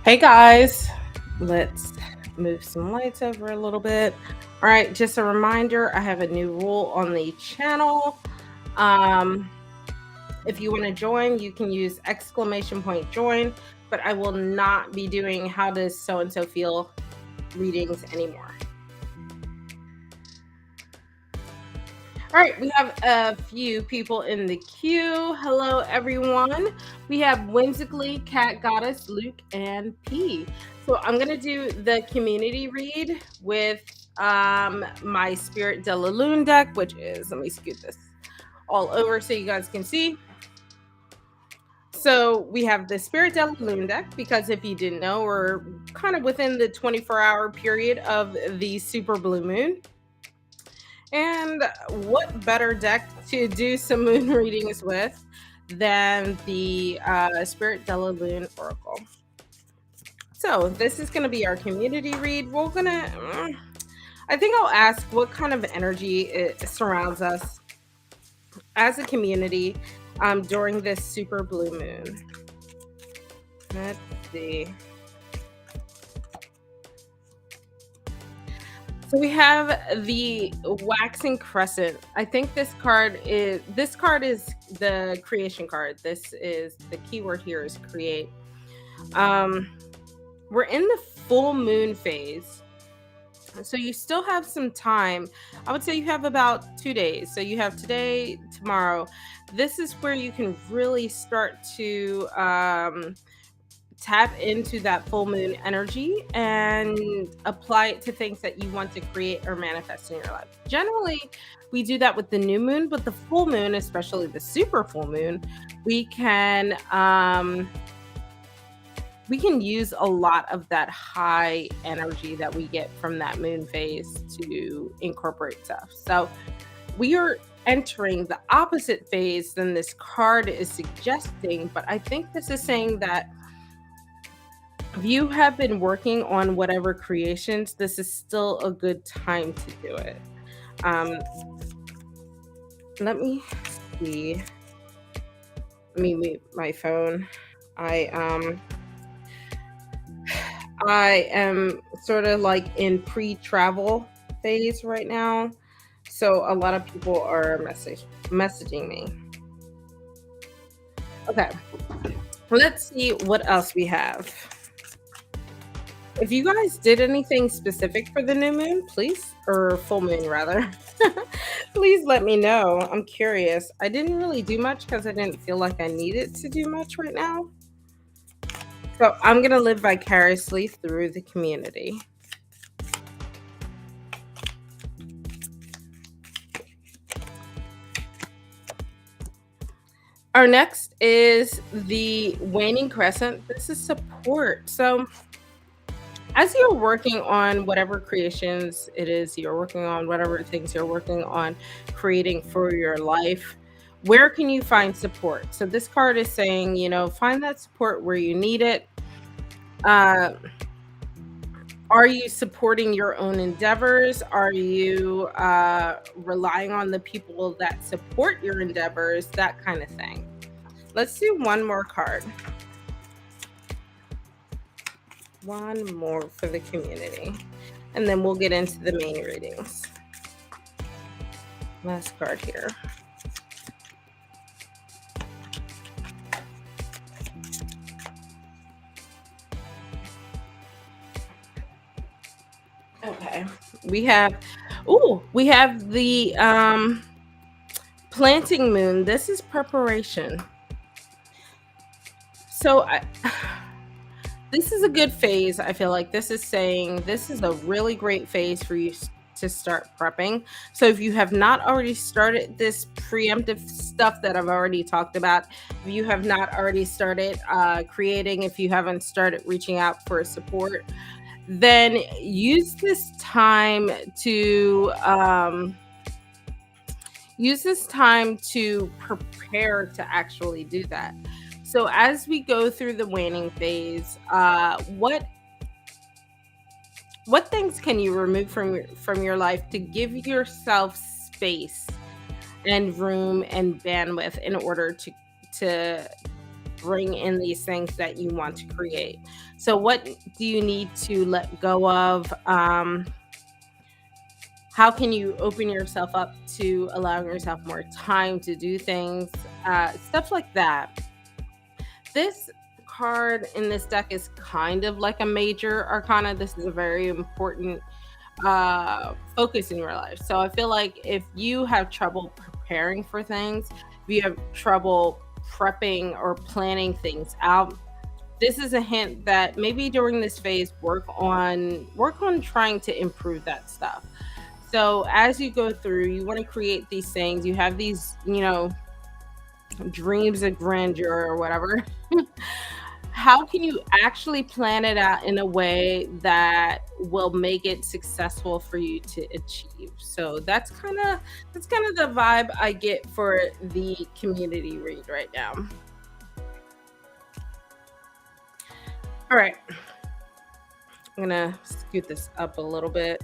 Hey guys, let's move some lights over a little bit. All right, just a reminder, I have a new rule on the channel. Um, if you want to join, you can use exclamation point join, but I will not be doing how does so and so feel readings anymore. All right, we have a few people in the queue. Hello, everyone. We have Whimsically, Cat Goddess, Luke, and P. So I'm gonna do the community read with my Spirit de la Lune deck, which is, let me scoot this all over so you guys can see. So we have the Spirit de la Lune deck because if you didn't know, we're kind of within the 24-hour period of the super blue moon. And what better deck to do some moon readings with than the Spirit de la Lune Oracle? So this is going to be our community read. We're going to, I think I'll ask what kind of energy it surrounds us as a community during this super blue moon. Let's see. So we have the waxing crescent. I think this card is the creation card. This is the keyword here is create. We're in the full moon phase. So you still have some time. I would say you have about 2 days. So you have today, tomorrow. This is where you can really start to tap into that full moon energy and apply it to things that you want to create or manifest in your life. Generally, we do that with the new moon, but the full moon, especially the super full moon, we can use a lot of that high energy that we get from that moon phase to incorporate stuff. So we are entering the opposite phase than this card is suggesting, but I think this is saying that if you have been working on whatever creations, this is still a good time to do it. Let me see. Let me mute my phone. I am sort of like in pre-travel phase right now, so a lot of people are messaging me. Okay, let's see what else we have. If you guys did anything specific for the new moon, please, or full moon rather, please let me know. I'm curious. I didn't really do much because I didn't feel like I needed to do much right now. So I'm going to live vicariously through the community. Our next is the waning crescent. This is support. So as you're working on whatever creations it is you're working on, whatever things you're working on creating for your life, where can you find support? So this card is saying, find that support where you need it. Are you supporting your own endeavors? Are you relying on the people that support your endeavors? That kind of thing. Let's do one more card. One more for the community. And then we'll get into the main readings. Last card here. Okay. We have the planting moon. This is preparation. So this is a good phase. I feel like this is saying this is a really great phase for you to start prepping. So if you have not already started this preemptive stuff that I've already talked about, if you have not already started creating, if you haven't started reaching out for support, then use this time to prepare to actually do that. So as we go through the waning phase, what things can you remove from your life to give yourself space and room and bandwidth in order to bring in these things that you want to create? So what do you need to let go of? How can you open yourself up to allowing yourself more time to do things? Stuff like that. This card in this deck is kind of like a major arcana. This is a very important focus in your life. So I feel like if you have trouble preparing for things, if you have trouble prepping or planning things out, this is a hint that maybe during this phase work on trying to improve that stuff. So as you go through, you want to create these things. You have these, dreams of grandeur or whatever. How can you actually plan it out in a way that will make it successful for you to achieve? So that's kind of the vibe I get for the community read right now. All right, I'm gonna scoot this up a little bit.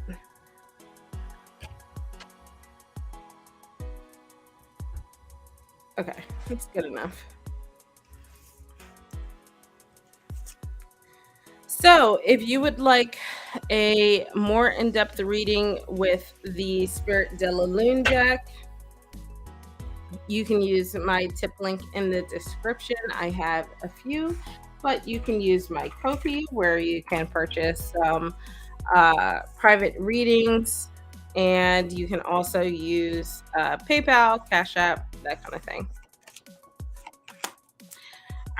Okay, that's good enough. So, if you would like a more in-depth reading with the Spirit de la Lune deck, you can use my tip link in the description. I have a few, but you can use my Kofi where you can purchase some private readings, and you can also use PayPal, Cash App, that kind of thing.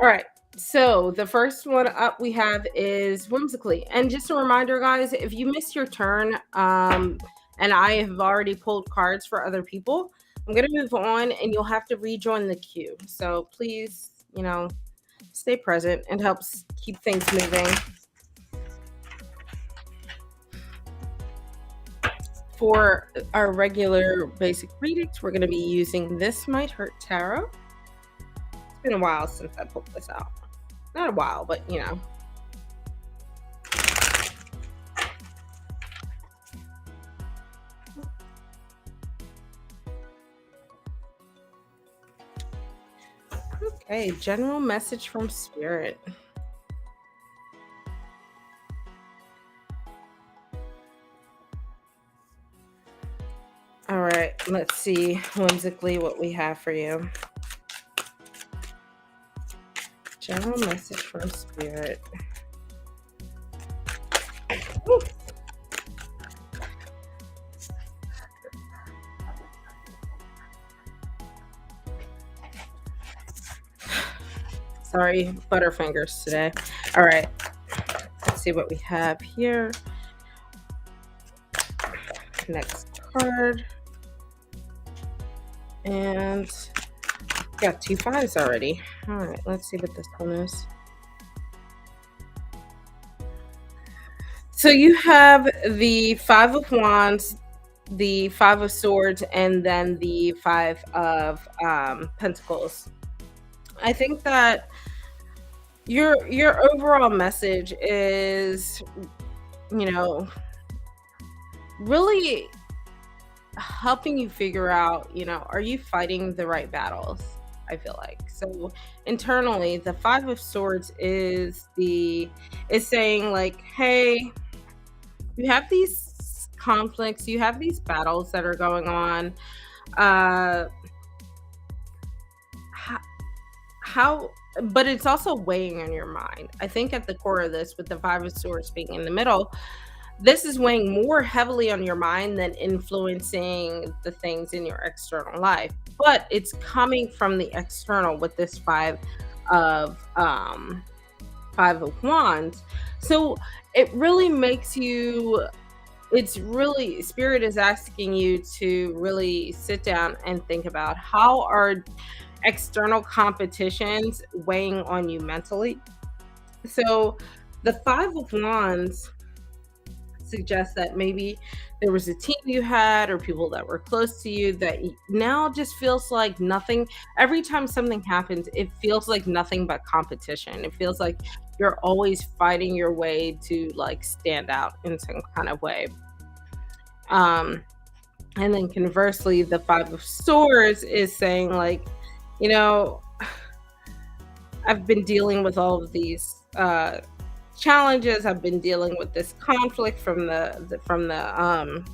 All right. So the first one up we have is whimsically. And just a reminder, guys, if you miss your turn, and I have already pulled cards for other people, I'm gonna move on and you'll have to rejoin the queue. So please, stay present. It helps keep things moving. For our regular basic readings, we're gonna be using This Might Hurt Tarot. It's been a while since I pulled this out. Not a while, but Okay, general message from spirit. All right, let's see whimsically what we have for you. General message from spirit. Ooh. Sorry, butterfingers today. All right, let's see what we have here. Next card. And got 2 5s already. All right, let's see what this one is. So you have the 5 of Wands, the 5 of Swords, and then the 5 of Pentacles. I think that your overall message is, you know, really helping you figure out, are you fighting the right battles? I feel like. So internally, the 5 of Swords is saying like, hey, you have these conflicts, you have these battles that are going on. Uh how But it's also weighing on your mind. I think at the core of this, with the 5 of Swords being in the middle, this is weighing more heavily on your mind than influencing the things in your external life. But it's coming from the external with this of 5 of Wands. So it really makes you, it's really, spirit is asking you to really sit down and think about how are external competitions weighing on you mentally. So the 5 of Wands suggests that maybe there was a team you had or people that were close to you that now just feels like nothing. Every time something happens, it feels like nothing but competition. It feels like you're always fighting your way to like stand out in some kind of way. um and then conversely, the 5 of Swords is saying like, you know I've been dealing with all of these challenges. I've been dealing with this conflict from the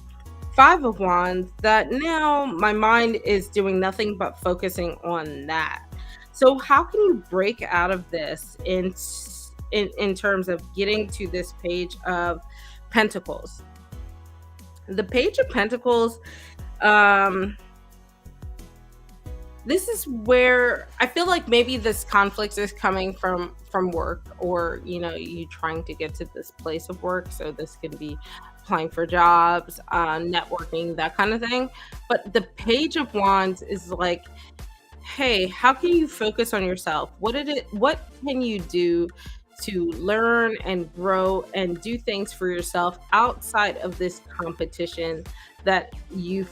5 of Wands, that now my mind is doing nothing but focusing on that. So how can you break out of this in terms of getting to this Page of Pentacles? The Page of Pentacles, um, this is where I feel like maybe this conflict is coming from work, or you trying to get to this place of work. So this can be applying for jobs, networking, that kind of thing. But the Page of Wands is like, hey, how can you focus on yourself? What can you do to learn and grow and do things for yourself outside of this competition that you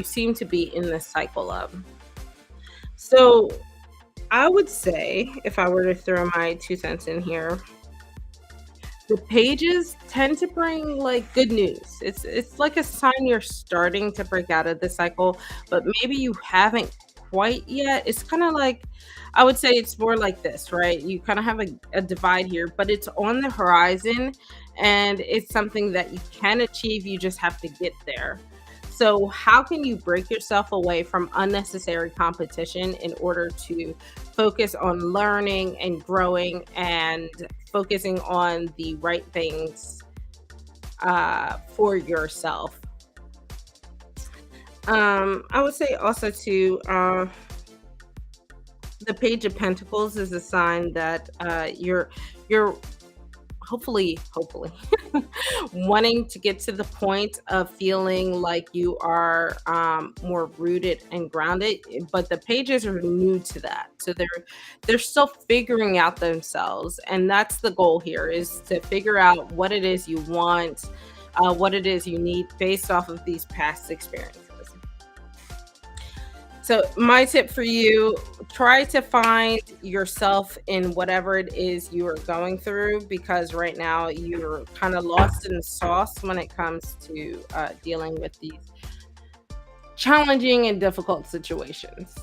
seem to be in this cycle of? So I would say, if I were to throw my 2 cents in here, the pages tend to bring like good news. It's like a sign you're starting to break out of the cycle, but maybe you haven't quite yet. It's kind of like, I would say it's more like this, right? You kind of have a divide here, but it's on the horizon, and it's something that you can achieve. You just have to get there. So, how can you break yourself away from unnecessary competition in order to focus on learning and growing and focusing on the right things for yourself? I would say also too, the Page of Pentacles is a sign that you're hopefully wanting to get to the point of feeling like you are more rooted and grounded, but the pages are new to that, so they're still figuring out themselves, and that's the goal here, is to figure out what it is you want, what it is you need based off of these past experiences. So, my tip for you, try to find yourself in whatever it is you are going through, because right now you're kind of lost in the sauce when it comes to dealing with these challenging and difficult situations.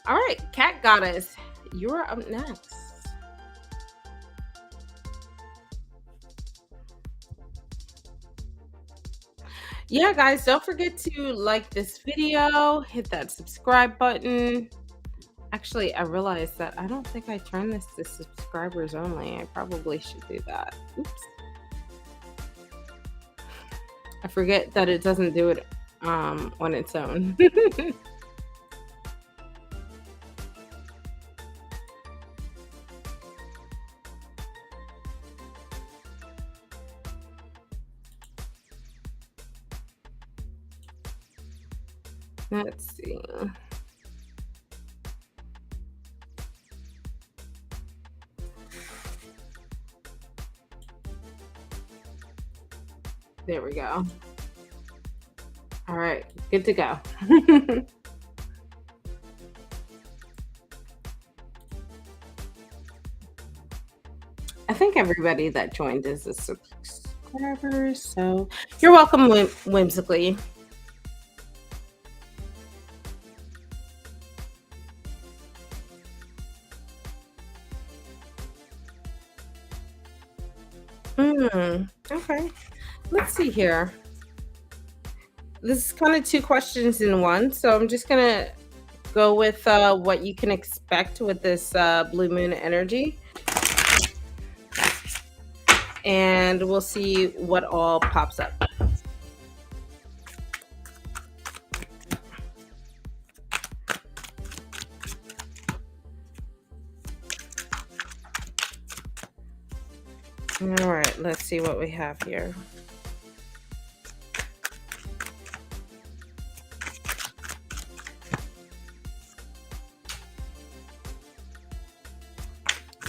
All right, Cat Goddess, you're up next. Yeah, guys, don't forget to like this video, hit that subscribe button. Actually, I realized that I don't think I turned this to subscribers only. I probably should do that. Oops. I forget that it doesn't do it on its own. Let's see. There we go. All right, good to go. I think everybody that joined is a subscriber, so you're welcome, whimsically. Okay. Let's see here. This is kind of two questions in one, so I'm just gonna go with what you can expect with this blue moon energy, and we'll see what all pops up. All right, let's see what we have here.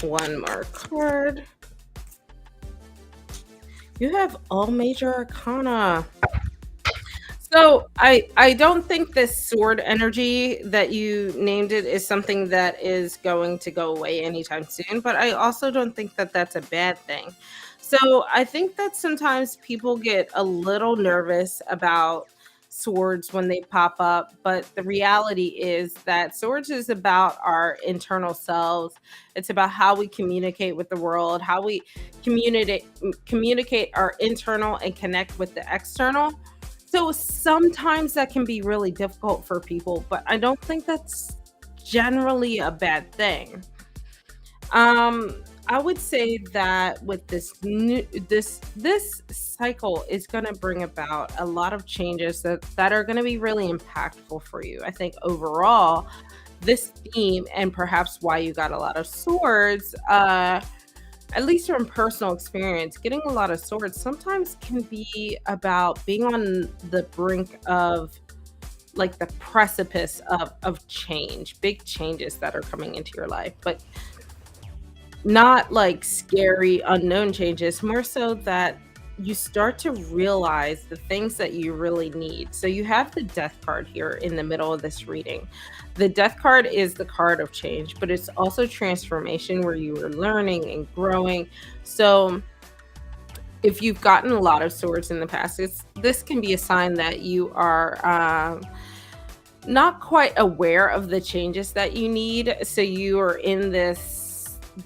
One more card. You have all major arcana. So I don't think this sword energy that you named it is something that is going to go away anytime soon, but I also don't think that that's a bad thing. So I think that sometimes people get a little nervous about swords when they pop up, but the reality is that swords is about our internal selves. It's about how we communicate with the world, how we communicate our internal and connect with the external. So sometimes that can be really difficult for people, but I don't think that's generally a bad thing. Um, I would say that with this cycle is gonna bring about a lot of changes that are gonna be really impactful for you. I think overall, this theme and perhaps why you got a lot of swords, at least from personal experience, getting a lot of swords sometimes can be about being on the brink of like the precipice of change, big changes that are coming into your life. But not like scary unknown changes, more so that you start to realize the things that you really need. So you have the death card here in the middle of this reading. The death card is the card of change, but it's also transformation where you are learning and growing. So if you've gotten a lot of swords in the past, this can be a sign that you are not quite aware of the changes that you need. So you are in this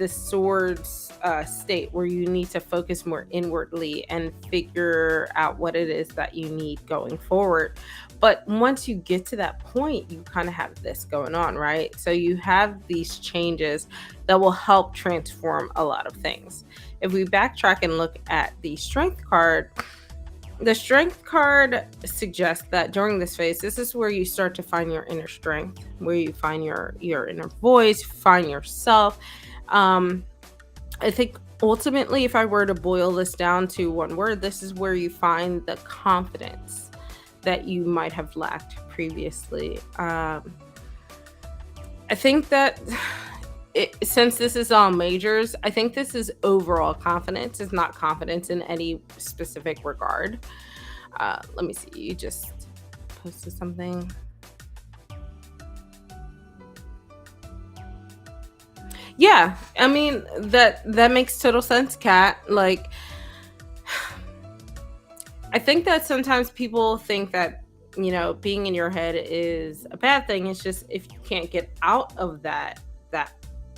swords state where you need to focus more inwardly and figure out what it is that you need going forward. But once you get to that point, you kind of have this going on, right? So you have these changes that will help transform a lot of things. If we backtrack and look at the strength card, the strength card suggests that during this phase, this is where you start to find your inner strength, where you find your inner voice, find yourself. um I think ultimately, if I were to boil this down to one word, this is where you find the confidence that you might have lacked previously. I think that since this is all majors, I think this is overall confidence. It's not confidence in any specific regard. Let me see. You just posted something. Yeah, I mean that makes total sense, Kat. Like, I think that sometimes people think that, being in your head is a bad thing. It's just if you can't get out of that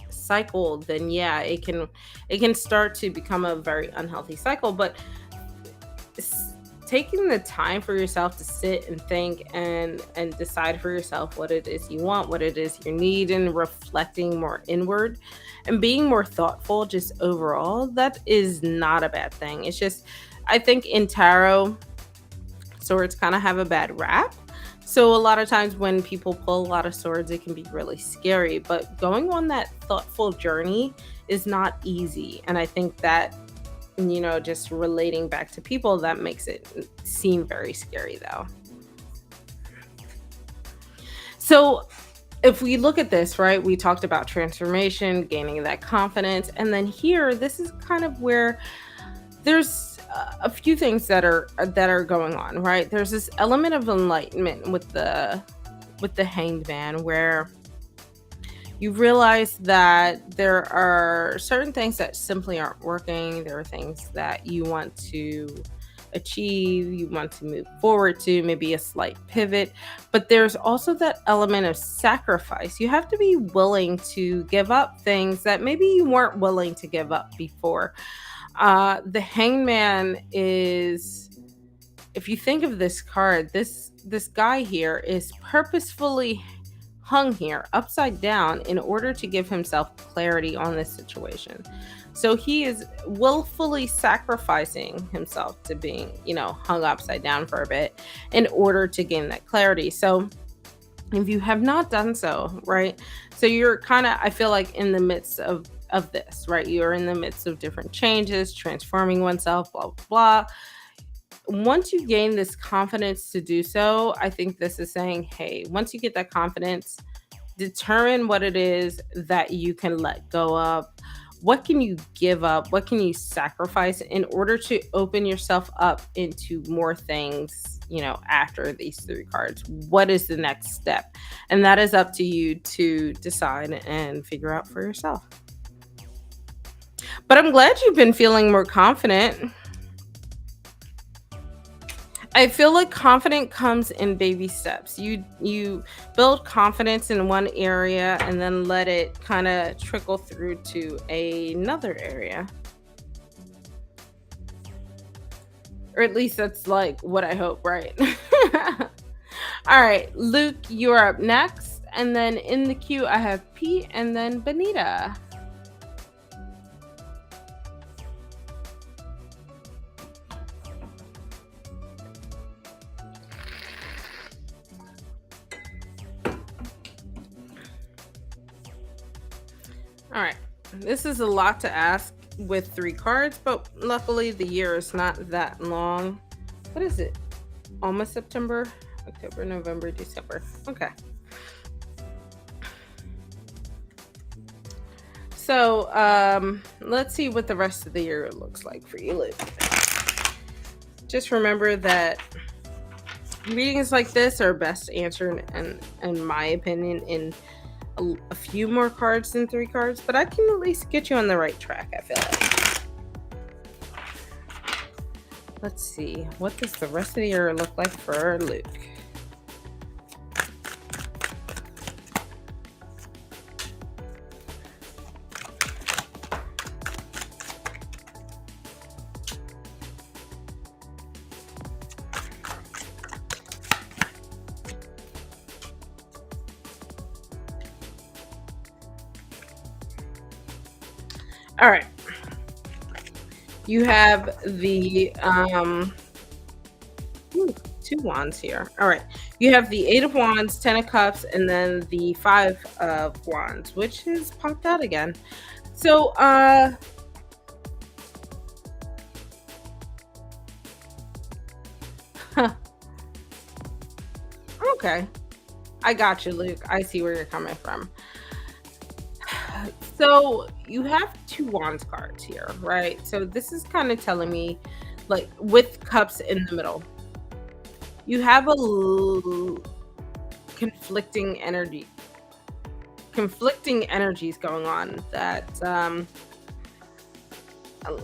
cycle, then yeah, it can start to become a very unhealthy cycle. But taking the time for yourself to sit and think and decide for yourself what it is you want, what it is you need, and reflecting more inward and being more thoughtful just overall, that is not a bad thing. It's just, I think in tarot, swords kind of have a bad rap. So a lot of times when people pull a lot of swords, it can be really scary. But going on that thoughtful journey is not easy. And I think that, just relating back to people, that makes it seem very scary though. So if we look at this, right, we talked about transformation, gaining that confidence. And then here, this is kind of where there's a few things that are going on, right? There's this element of enlightenment with the hanged man, where you realize that there are certain things that simply aren't working. There are things that you want to achieve, you want to move forward to, maybe a slight pivot. But there's also that element of sacrifice. You have to be willing to give up things that maybe you weren't willing to give up before. The hangman is, if you think of this card, this guy here is purposefully hung here upside down in order to give himself clarity on this situation. So he is willfully sacrificing himself to being, hung upside down for a bit in order to gain that clarity. So if you have not done so, right? So you're kind of, I feel like, in the midst of this, right? You're in the midst of different changes, transforming oneself, blah, blah, blah. Once you gain this confidence to do so, I think this is saying, hey, once you get that confidence, determine what it is that you can let go of. What can you give up? What can you sacrifice in order to open yourself up into more things, after these three cards? What is the next step? And that is up to you to decide and figure out for yourself. But I'm glad you've been feeling more confident. I feel like confidence comes in baby steps. You build confidence in one area and then let it kind of trickle through to another area. Or at least that's like what I hope, right? All right, Luke, you're up next. And then in the queue, I have Pete and then Benita. All right. This is a lot to ask with three cards, but luckily the year is not that long. What is it? Almost September, October, November, December. Okay. So let's see what the rest of the year looks like for you, Luke. Just remember that readings like this are best answered, in my opinion, in a few more cards than three cards, but I can at least get you on the right track, I feel like. Let's see. What does the rest of the year look like for Luke? All right. You have the two wands here. All right. You have the Eight of Wands, Ten of Cups, and then the Five of Wands, which has popped out again. So, okay. I got you, Luke. I see where you're coming from. So you have two wands cards here, right? So this is kind of telling me, like, with cups in the middle, you have conflicting energy, conflicting energies going on. That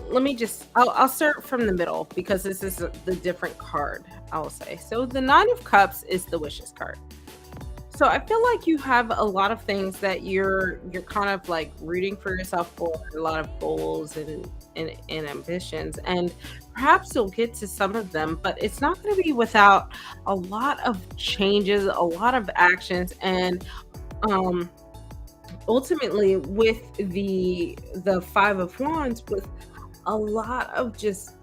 let me just, I'll start from the middle because this is the different card. I will say so. The Nine of Cups is the wishes card. So I feel like you have a lot of things that you're kind of like rooting for yourself for, a lot of goals and ambitions, and perhaps you'll get to some of them, but it's not going to be without a lot of changes, a lot of actions, and um ultimately with the Five of Wands, with a lot of just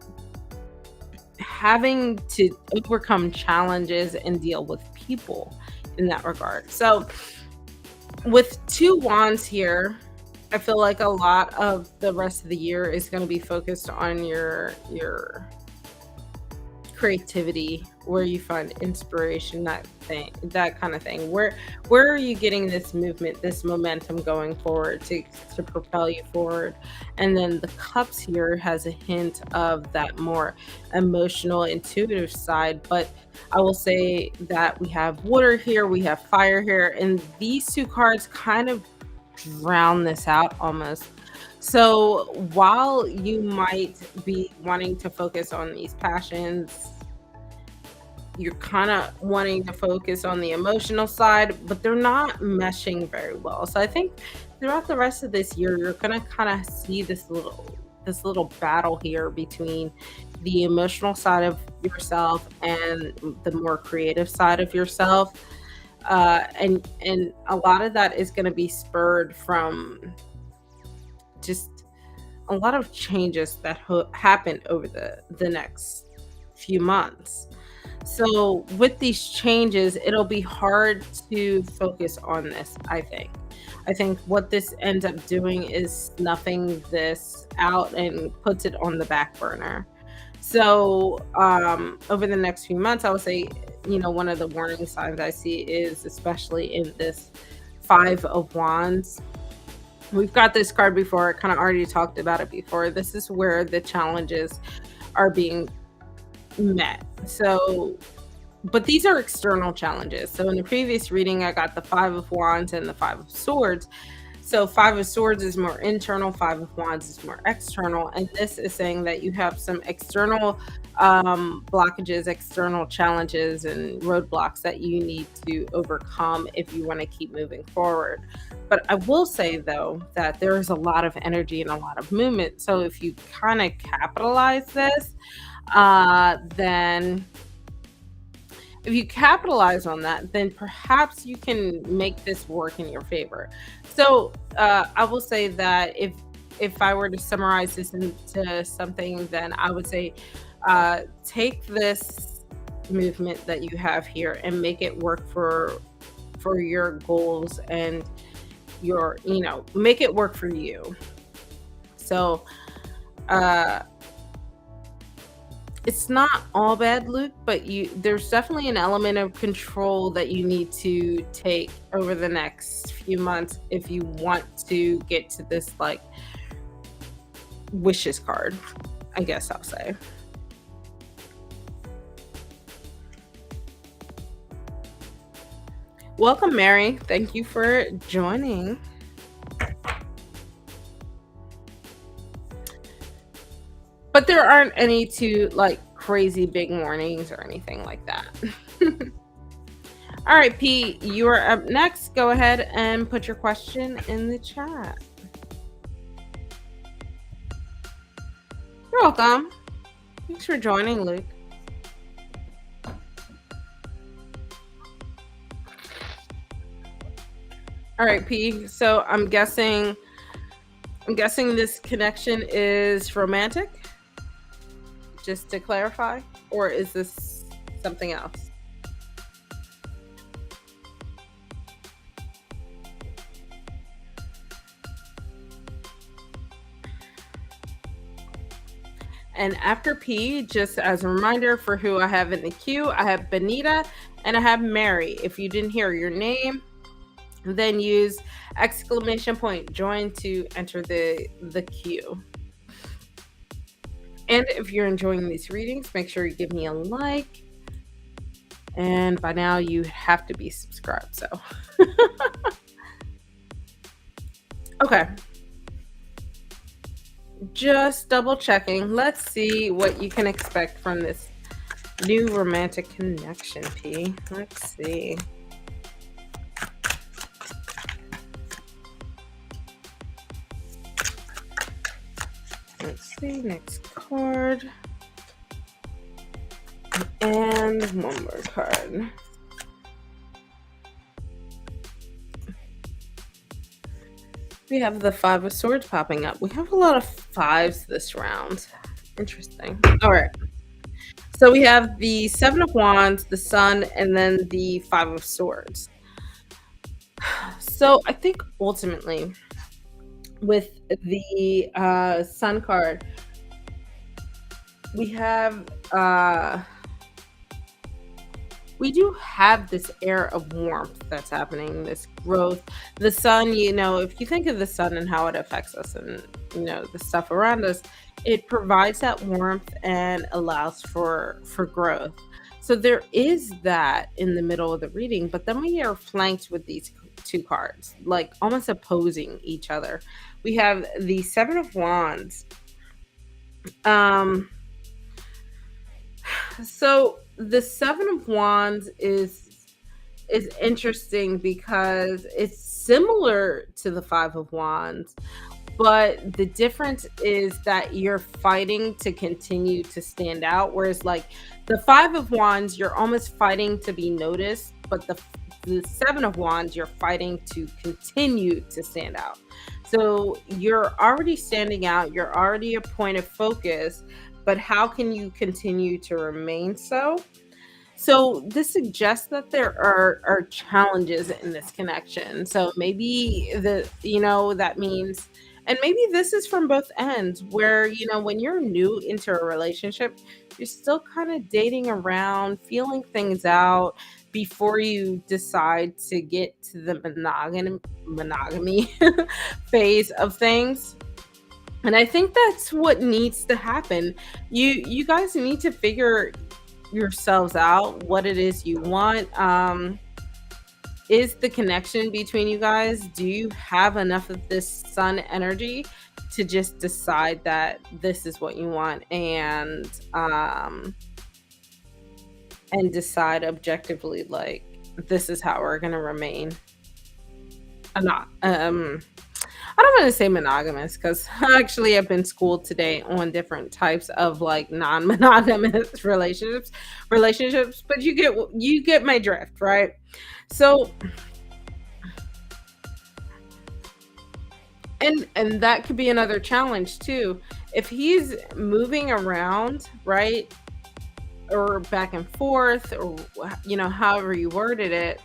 having to overcome challenges and deal with people in that regard. So with two wands here, I feel like a lot of the rest of the year is going to be focused on your creativity, where you find inspiration, that kind of thing. Where are you getting this movement, this momentum going forward to propel you forward? And then the cups here has a hint of that more emotional, intuitive side. But I will say that we have water here, we have fire here, and these two cards kind of drown this out almost. So while you might be wanting to focus on these passions, you're kind of wanting to focus on the emotional side, but they're not meshing very well. So I think throughout the rest of this year, you're gonna kind of see this little battle here between the emotional side of yourself and the more creative side of yourself. And a lot of that is going to be spurred from just a lot of changes that happen over the next few months. So with these changes, it'll be hard to focus on this, I think. I think what this ends up doing is snuffing this out and puts it on the back burner. So over the next few months, I would say, one of the warning signs I see is especially in this Five of Wands. We've got this card before, I kind of already talked about it before. This is where the challenges are being met. So, but these are external challenges. So in the previous reading, I got the Five of Wands and the Five of Swords. So Five of Swords is more internal, Five of Wands is more external. And this is saying that you have some external blockages, external challenges, and roadblocks that you need to overcome if you want to keep moving forward. But I will say, though, that there is a lot of energy and a lot of movement. So if you kind of capitalize this, then if you capitalize on that, then perhaps you can make this work in your favor. So I will say that if I were to summarize this into something, then I would say take this movement that you have here and make it work for your goals, and make it work for you. So, uh it's not all bad, Luke, but there's definitely an element of control that you need to take over the next few months if you want to get to this like wishes card, I guess I'll say. Welcome, Mary. Thank you for joining. But there aren't any too like crazy big warnings or anything like that. All right, P, you are up next. Go ahead and put your question in the chat. You're welcome. Thanks for joining, Luke. All right, P. So I'm guessing this connection is romantic, just to clarify, or is this something else? And after P, just as a reminder for who I have in the queue, I have Benita and I have Mary. If you didn't hear your name, then use exclamation point join to enter the queue. And if you're enjoying these readings, make sure you give me a like. And by now you have to be subscribed, so. Okay. Just double checking. Let's see what you can expect from this new romantic connection, P. Let's see. Let's see, next card. And one more card. We have the Five of Swords popping up. We have a lot of fives this round. Interesting. All right. So we have the Seven of Wands, the Sun, and then the Five of Swords. So I think ultimately with the Sun card, we have we do have this air of warmth that's happening, this growth. The sun, if you think of the sun and how it affects us and, the stuff around us, it provides that warmth and allows for growth. So there is that in the middle of the reading, but then we are flanked with these two cards, like almost opposing each other. We have the Seven of Wands. So the Seven of Wands is interesting because it's similar to the Five of Wands, but the difference is that you're fighting to continue to stand out, whereas like the Five of Wands, you're almost fighting to be noticed, but the Seven of Wands, you're fighting to continue to stand out. So you're already standing out, you're already a point of focus, but how can you continue to remain so? So this suggests that there are challenges in this connection. So maybe that means, and maybe this is from both ends, where when you're new into a relationship, you're still kind of dating around, feeling things out before you decide to get to the monogamy phase of things. And I think that's what needs to happen. You guys need to figure yourselves out what it is you want. Is the connection between you guys, do you have enough of this sun energy to just decide that this is what you want and decide objectively like this is how we're gonna remain? I'm not I don't want to say monogamous because actually I've been schooled today on different types of like non-monogamous relationships, but you get my drift, right? So and that could be another challenge too. If he's moving around, right? Or back and forth, or however you worded it,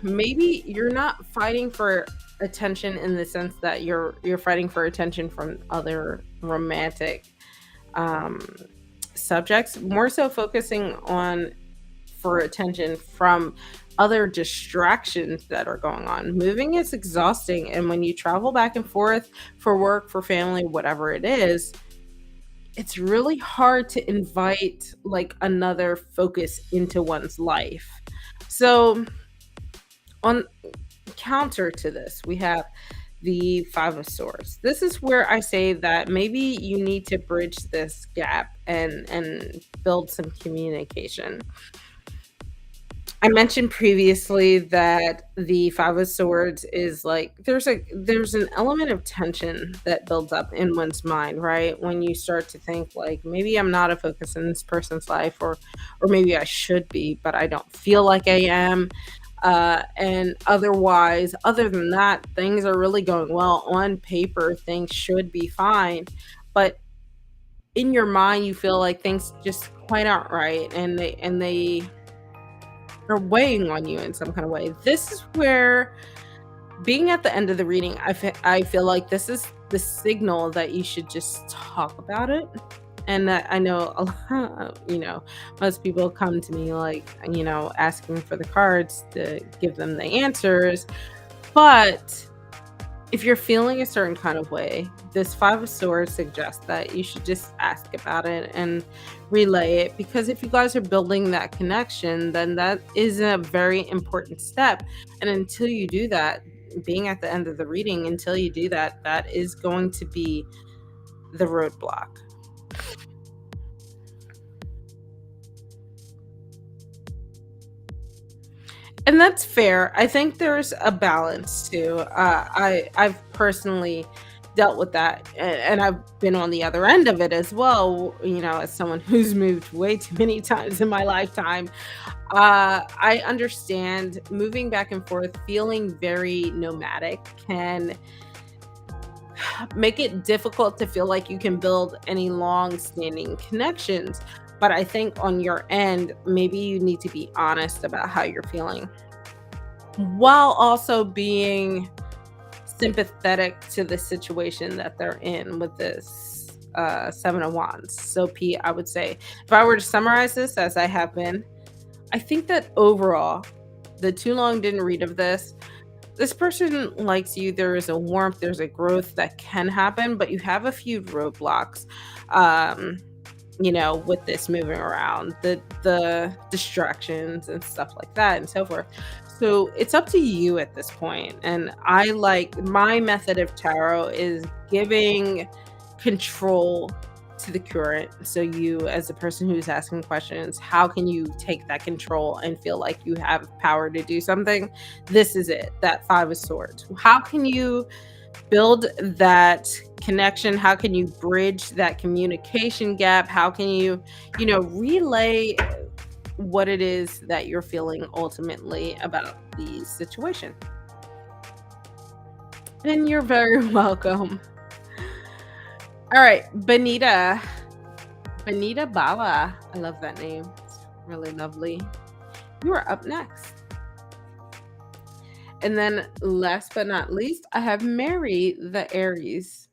maybe you're not fighting for attention in the sense that you're fighting for attention from other romantic um subjects, more so focusing on for attention from other distractions that are going on. Moving is exhausting, and when you travel back and forth for work, for family, whatever it is, it's really hard to invite like another focus into one's life. So, on counter to this, we have the Five of Swords. This is where I say that maybe you need to bridge this gap and build some communication. I mentioned previously that the Five of Swords is like there's an element of tension that builds up in one's mind, right? When you start to think like maybe I'm not a focus in this person's life, or maybe I should be, but I don't feel like I am. And otherwise, other than that, things are really going well. On paper, things should be fine. But in your mind, you feel like things just quite aren't right, and they are weighing on you in some kind of way. This is where being at the end of the reading, I feel like this is the signal that you should just talk about it. And that I know a lot, most people come to me like, asking for the cards to give them the answers. But if you're feeling a certain kind of way, this Five of Swords suggests that you should just ask about it and relay it. Because if you guys are building that connection, then that is a very important step. And until you do that, being at the end of the reading, until you do that, that is going to be the roadblock. And that's fair. I think there's a balance too. I've personally dealt with that, and I've been on the other end of it as well. As someone who's moved way too many times in my lifetime, I understand moving back and forth, feeling very nomadic can make it difficult to feel like you can build any long-standing connections. But I think on your end, maybe you need to be honest about how you're feeling while also being sympathetic to the situation that they're in with this Seven of Wands. So, Pete, I would say if I were to summarize this as I have been, I think that overall, the too long didn't read of this person likes you. There is a warmth, there's a growth that can happen, but you have a few roadblocks. Um, with this moving around, the distractions and stuff like that and so forth. So it's up to you at this point. And I like my method of tarot is giving control to the current. So you, as the person who's asking questions, how can you take that control and feel like you have power to do something? This is it, that Five of Swords. How can you build that connection? How can you bridge that communication gap? How can you, relay what it is that you're feeling ultimately about the situation? And you're very welcome. All right, Benita Bala. I love that name. It's really lovely. You are up next. And then last but not least, I have Mary the Aries.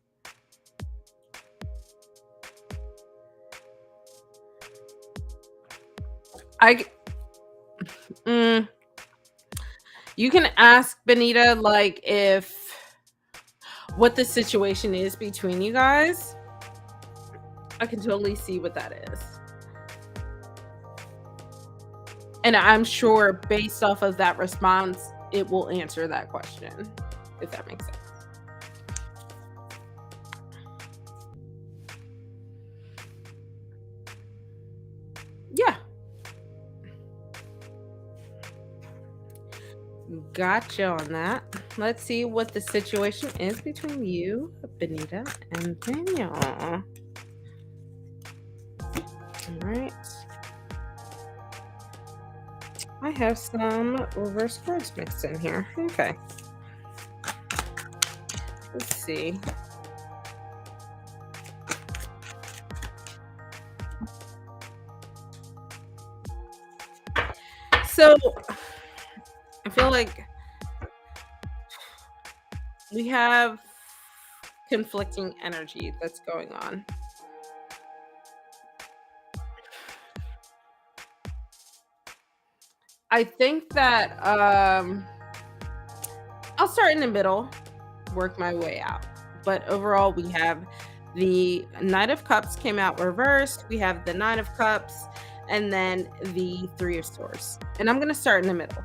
I you can ask Benita like if what the situation is between you guys. I can totally see what that is. And I'm sure based off of that response, it will answer that question, if that makes sense. Yeah. Gotcha on that. Let's see what the situation is between you, Benita, and Daniel. All right. I have some reverse cards mixed in here. Okay. Let's see. So feel like we have conflicting energy that's going on. I think that I'll start in the middle, work my way out. But overall, we have the Knight of Cups came out reversed. We have the Nine of Cups, and then the Three of Swords. And I'm gonna start in the middle.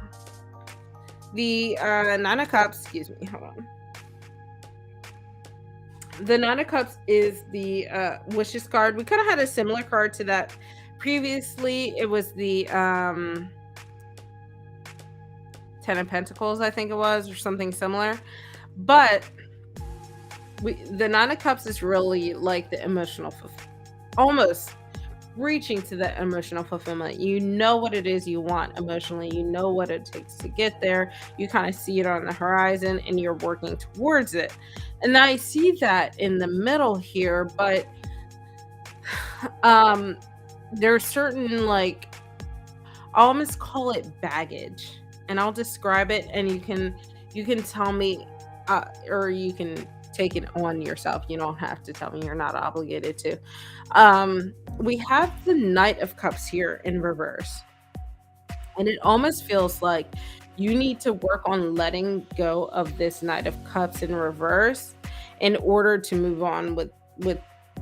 The Nine of Cups, excuse me, hold on. The Nine of Cups is the wishes card. We kind of had a similar card to that previously. It was the Ten of Pentacles, I think it was, or something similar. But the Nine of Cups is really like the emotional, almost reaching to that emotional fulfillment. You know what it is you want emotionally. You know what it takes to get there. You kind of see it on the horizon and you're working towards it. And I see that in the middle here, but um there's certain like I almost call it baggage. And I'll describe it and you can tell me or you can take it on yourself. You don't have to tell me, you're not obligated to. We have the Knight of Cups here in reverse. And it almost feels like you need to work on letting go of this Knight of Cups in reverse in order to move on with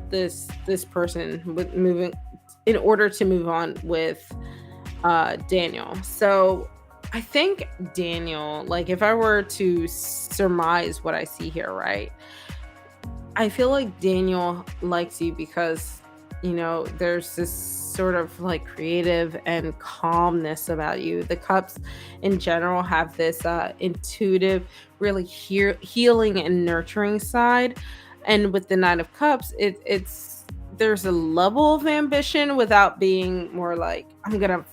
this person, with moving in order to move on with Daniel. So I think Daniel, like if I were to surmise what I see here, right? I feel like Daniel likes you because, there's this sort of like creative and calmness about you. The cups in general have this intuitive, really healing and nurturing side. And with the Nine of Cups, it's there's a level of ambition without being more like, I'm gonna,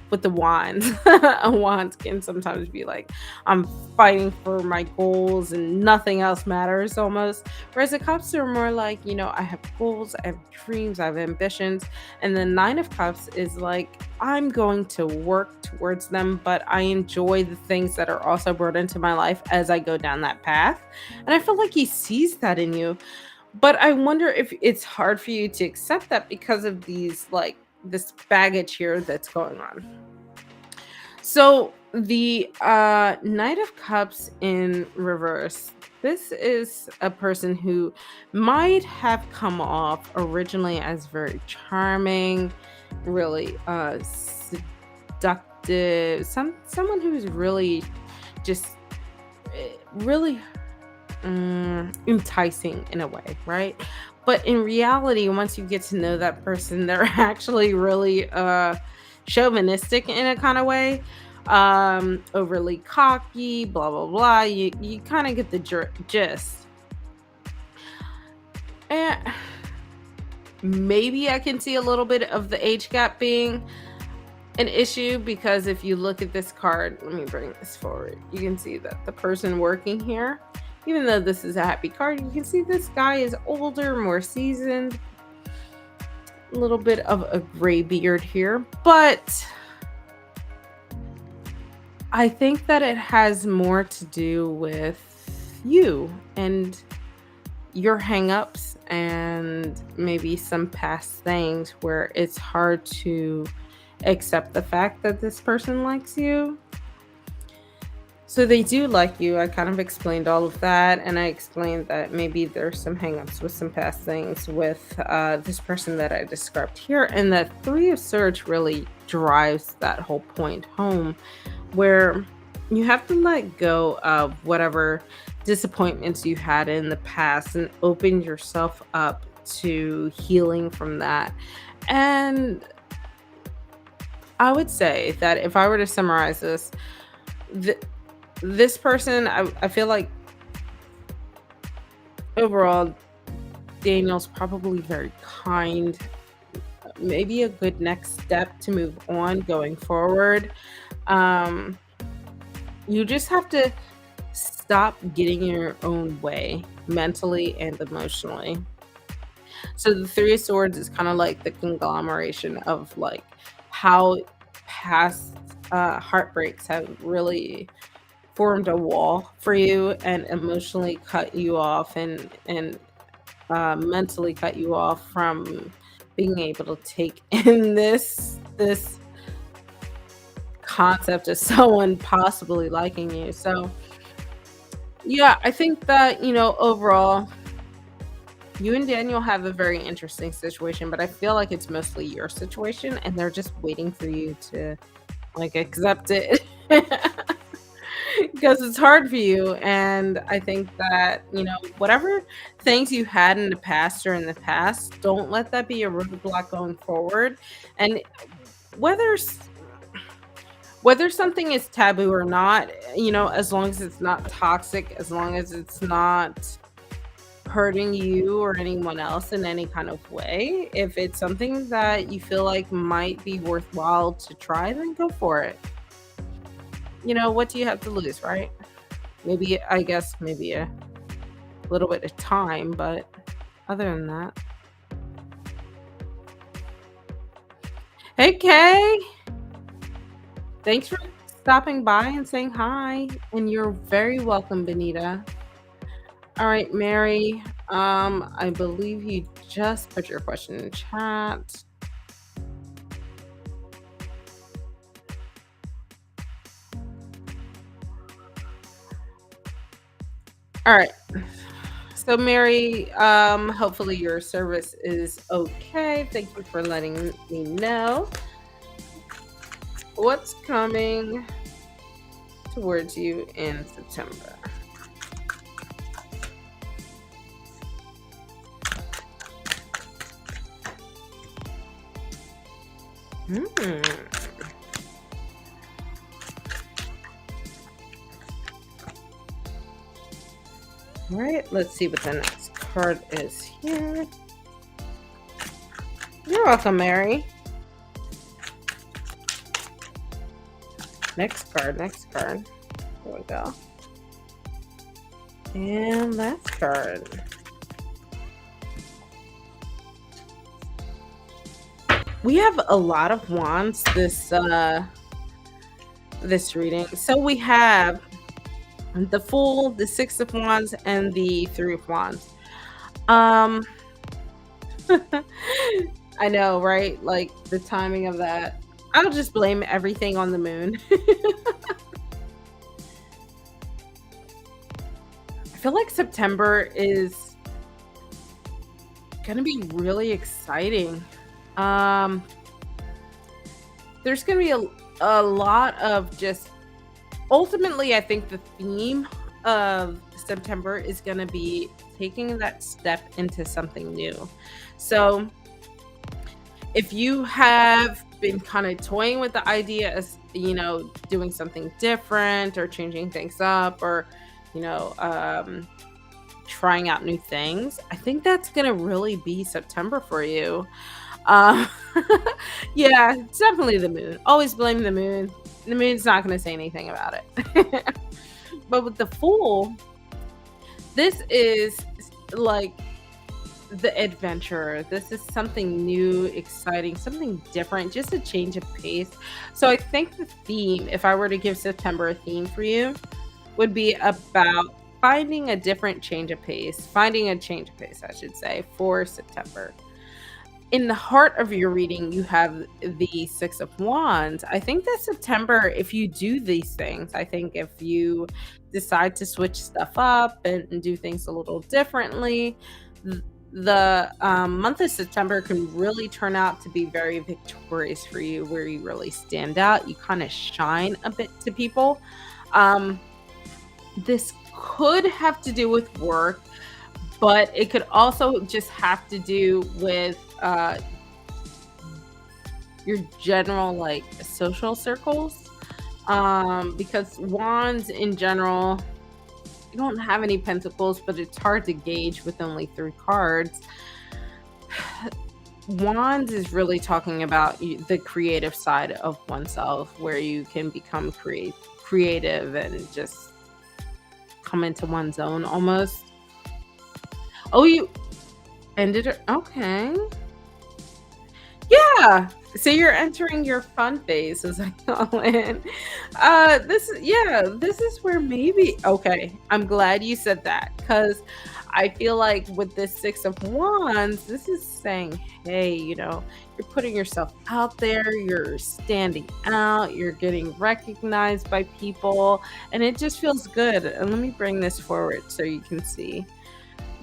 with the wands. A wand can sometimes be like, I'm fighting for my goals and nothing else matters almost. Whereas the cups are more like, I have goals, I have dreams, I have ambitions. And the Nine of Cups is like, I'm going to work towards them, but I enjoy the things that are also brought into my life as I go down that path. And I feel like he sees that in you. But I wonder if it's hard for you to accept that because of these like this baggage here that's going on. So the Knight of Cups in reverse. This is a person who might have come off originally as very charming, really seductive, someone who's really just really enticing in a way, right? But in reality, once you get to know that person, they're actually really chauvinistic in a kind of way, overly cocky, blah blah blah. You kind of get the gist. And maybe I can see a little bit of the age gap being an issue because if you look at this card, let me bring this forward. You can see that the person working here, even though this is a happy card, you can see this guy is older, more seasoned, a little bit of a gray beard here, but I think that it has more to do with you and your hangups and maybe some past things where it's hard to accept the fact that this person likes you. So they do like you. I kind of explained all of that, and I explained that maybe there's some hangups with some past things with this person that I described here, and that Three of Swords really drives that whole point home, where you have to let go of whatever disappointments you had in the past and open yourself up to healing from that. And I would say that if I were to summarize this, this person, I feel like overall, Daniel's probably very kind. Maybe a good next step to move on going forward. Um, you just have to stop getting in your own way mentally and emotionally. So the Three of Swords is kind of like the conglomeration of like how past heartbreaks have really formed a wall for you and emotionally cut you off and mentally cut you off from being able to take in this concept of someone possibly liking you. So, yeah, I think that, overall, you and Daniel have a very interesting situation, but I feel like it's mostly your situation and they're just waiting for you to like accept it. Because it's hard for you. And I think that, whatever things you had in the past or in the past, don't let that be a roadblock going forward. And whether whether something is taboo or not, as long as it's not toxic, as long as it's not hurting you or anyone else in any kind of way, if it's something that you feel like might be worthwhile to try, then go for it. What do you have to lose, right? Maybe, I guess, maybe a little bit of time, but other than that. Hey, Kay! Thanks for stopping by and saying hi. And you're very welcome, Benita. All right, Mary. I believe you just put your question in the chat. All right. So, Mary, hopefully your service is okay. Thank you for letting me know what's coming towards you in September. All right, let's see what the next card is here. You're welcome, Mary. Next card. There we go. And last card. We have a lot of wands this reading. So we have the Fool, the Six of Wands, and the Three of Wands. I know, right? Like the timing of that. I'll just blame everything on the moon. I feel like September is gonna be really exciting. There's gonna be a lot of just ultimately, I think the theme of September is gonna be taking that step into something new. So if you have been kind of toying with the idea of, doing something different or changing things up or, trying out new things, I think that's going to really be September for you. Uh, yeah, it's definitely the moon. Always blame the moon. The moon's not going to say anything about it. But with the Fool, this is like the adventurer. This is something new, exciting, something different, just a change of pace. So I think the theme, if I were to give September a theme for you, would be about finding a change of pace, I should say, for September. In the heart of your reading, you have the Six of Wands. I think that September, if you do these things, I think if you decide to switch stuff up and do things a little differently, the month of September can really turn out to be very victorious for you, where you really stand out. You kind of shine a bit to people. This could have to do with work, but it could also just have to do with your general like social circles, because wands in general, you don't have any pentacles, but it's hard to gauge with only 3 cards. Wands is really talking about the creative side of oneself, where you can become creative and just come into one's own almost. Oh, you ended it. Okay. Yeah, Yeah. So you're entering your fun phase, as I call it. This is where maybe okay, I'm glad you said that because I feel like with this Six of Wands, this is saying, hey, you're putting yourself out there, you're standing out, you're getting recognized by people, and it just feels good. And let me bring this forward so you can see.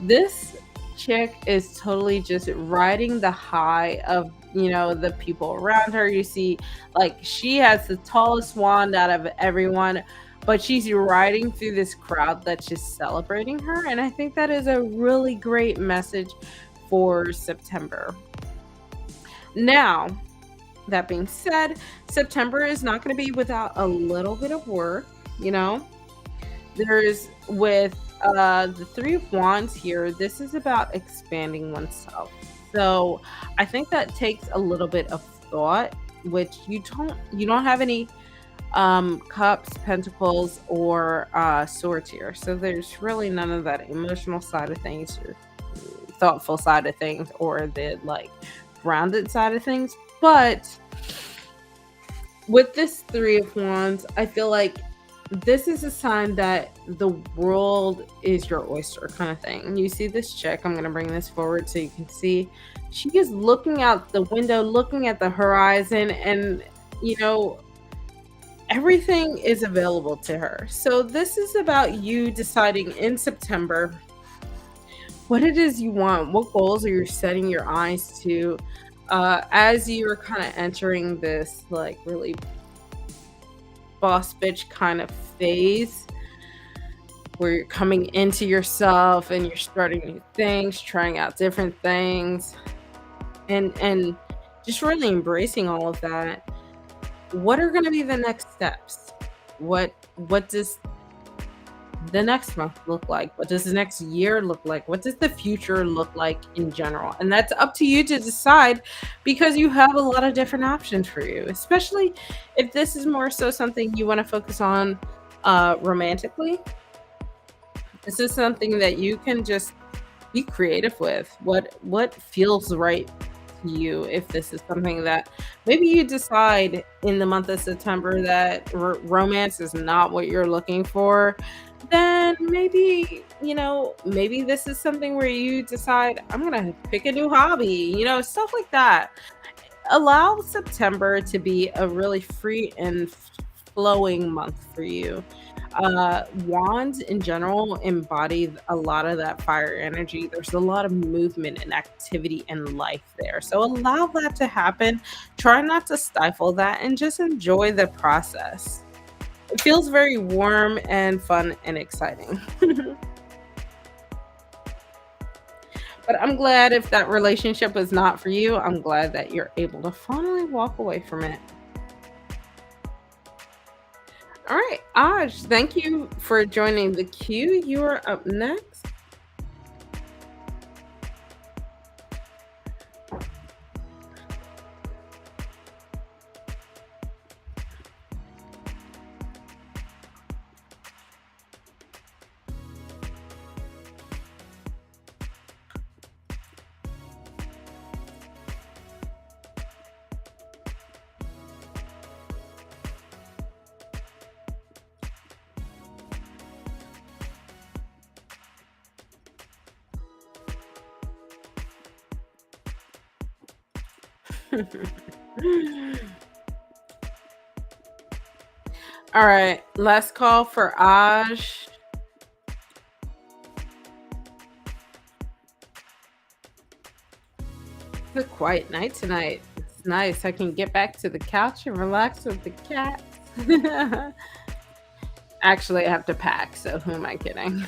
This chick is totally just riding the high of, the people around her. You see, like, she has the tallest wand out of everyone, but she's riding through this crowd that's just celebrating her. And I think that is a really great message for September. Now, that being said, September is not going to be without a little bit of work, you know? There's with the Three of Wands here, this is about expanding oneself. So I think that takes a little bit of thought, which you don't have any cups, pentacles, or swords here. So there's really none of that emotional side of things or thoughtful side of things or the like grounded side of things. But with this Three of Wands, I feel like this is a sign that the world is your oyster kind of thing. You see this chick, I'm going to bring this forward so you can see. She is looking out the window, looking at the horizon, and you know, everything is available to her. So this is about you deciding in September what it is you want, what goals are you setting your eyes to as you're kind of entering this like really boss bitch kind of phase where you're coming into yourself and you're starting new things, trying out different things, and just really embracing all of that. What are going to be the next steps? What does the next month look like? What does the next year look like? What does the future look like in general? And that's up to you to decide because you have a lot of different options for you, especially if this is more so something you want to focus on romantically. This is something that you can just be creative with. What feels right to you if this is something that maybe you decide in the month of September that romance is not what you're looking for, then maybe this is something where you decide I'm going to pick a new hobby, stuff like that. Allow September to be a really free and flowing month for you. Wands in general embody a lot of that fire energy. There's a lot of movement and activity and life there. So allow that to happen. Try not to stifle that and just enjoy the process. It feels very warm and fun and exciting. But I'm glad if that relationship was not for you, I'm glad that you're able to finally walk away from it. All right, Aj, thank you for joining the queue. You are up next. All right, last call for Aj. It's a quiet night tonight. It's nice. I can get back to the couch and relax with the cat. Actually, I have to pack, so who am I kidding?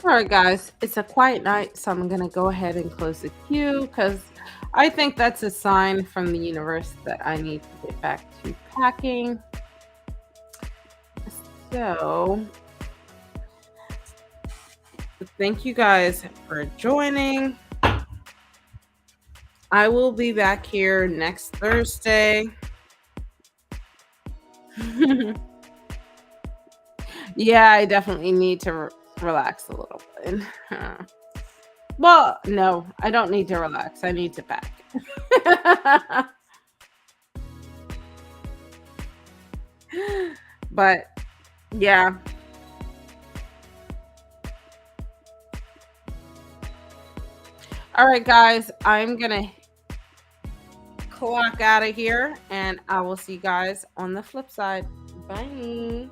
All right, guys, it's a quiet night, so I'm gonna go ahead and close the queue because I think that's a sign from the universe that I need to get back to packing. So, thank you guys for joining. I will be back here next Thursday. Yeah, I definitely need to relax a little bit. Well, no, I don't need to relax. I need to pack. But yeah. All right, guys, I'm going to clock out of here and I will see you guys on the flip side. Bye.